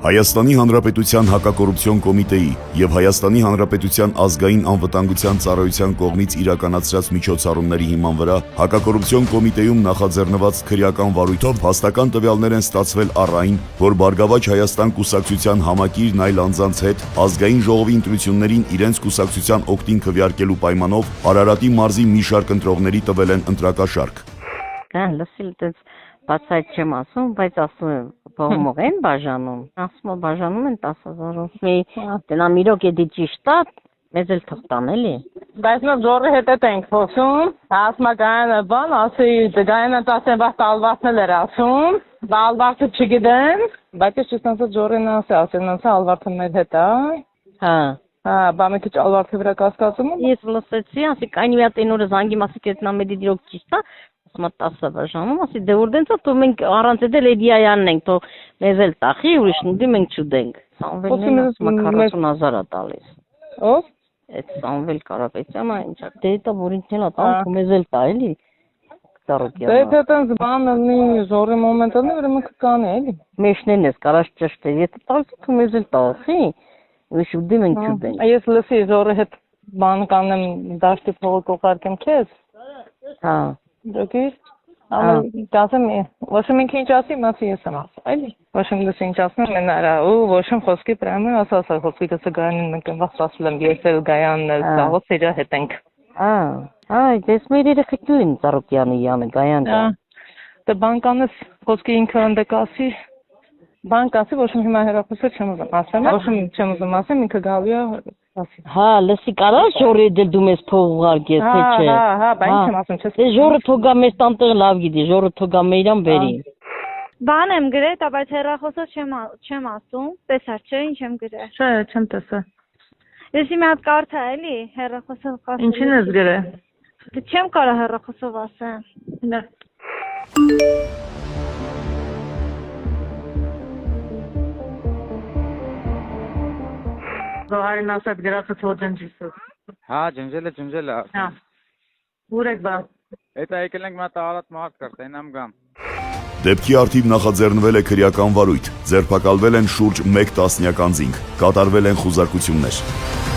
Հայաստանի Հանրապետության հակակոռուպցիոն կոմիտեի և Հայաստանի Հանրապետության ազգային անվտանգության ծառայության կողմից իրականացրած միջոցառումների հիման վրա հակակոռուպցիոն կոմիտեում նախաձեռնված քրեական վարույթով փաստական տվյալներ են ստացվել առ այն, որ Բարգավաճ Հայաստան կուսակցության համակիրն այլ անձանց հետ ազգային ժողովի ընտրություններին իրենց կուսակցության օգտին քվեարկելու պայմանով Արարատի մարզի մի շարք ընտրողների տվել են ընտրակաշառք։ Բացայց չեմ ասում, բայց ասում եմ, բողմող են բաժանում, ասում եմ բաժանում են 10,000-ով, տնա միրոք էդի ճիշտ է, մեզ էլ թող տան էլի։ Բայց մենք ժողովի հետ ենք խոսում, ասում գայանը բան, ասի գայանը տասեն վաղ ալվարդն էր ասում, ալվարդը չգիտեն, բայց ես ճիշտ ասած ժողովին ասեն ալվարդը մեր հետ է։ Հա, բա մի քիչ ալվարդի վրա կասկածում եմ։ Ես լսեցի, ասիկ այն մի հատ այնօրը զանգի մասի կետնա մեդի դիրոք ճիշտ է, ասում 10 բաժանում, ասի դե որ դենցա թող մենք առանց էլ էդիայանն ենք, թող մեզ էլ տախի, ուրիշն դի մենք չուդենք։ Սամվելն ասում 40,000 է տալիս։ Ո՞վ։ Այդ Սամվել Կարապետյանը ինչա դե դա որ ինքն էլ ատամ մեզ էլ տա էլի։ Դե այդտենց բանը նի ժողովի մոմենտն ուրեմն կկանի էլի։ Մեջնեն ես կարաշ ճշտել, եթե տալիս թող մեզ էլ տախի, ուրիշ ուդի մենք չուդենք։ Ես լսի ժողովի հետ բան կանեմ դաշտի փողը կողարկեմ քեզ։ Հա։ Դոկի դասեմ ոչմ ինչ ասի մասի ես եմ ասում այլի ոչմ լսի ինչ ասում են արա ու ոչմ խոսքի պրամը ասա խոսքի դասը գայանին մենք վաղ ասել եմ ես էլ գայանն էլ ցավոց իր հետ ենք այ դες մեր երեխեքին Ծառուկյանը Յանը գայանը դե բանկանս խոսքի ինքը ընդեկասի բանկասի ոչմ հիմա հերախոսը չեմ ուզում ասեմ ոչմ չեմ ուզում ասեմ ինքը գալու է Հա, լսի կարա՞ս ժորի դել դու մեզ փող ուղարկես, թե չէ։ Հա, բա ինչ եմ ասում, չես։ Դե ժորը թողա մեզ տանտեղ լավ գիտի, ժորը թողա մեյրան բերի։ Բան եմ գրել, բայց հեռախոսը չեմ ասում, տեսար չէ, ինչ եմ գրել։ Չէ, չեմ տեսա։ Ես մի հատ կարդա էլի, հեռախոսով ասեմ։ Ինչին ես գրել։ Դե չեմ կարա հեռախոսով ասեմ։ Դա։ Զոհարին ասած գրածը թող ջնջիսով։ Հա, ջնջել է։ Հա։ Ուր եք բա։ Էտա եկել ենք մատ արատ մարդ կրտեն ամ գամ։ Դեպքի արդիվ նախաձեռնվել է քրեական վարույթ, ձերբակալվել են շուրջ 1 տասնյակ անձինք, կատարվել են խուզարկություններ։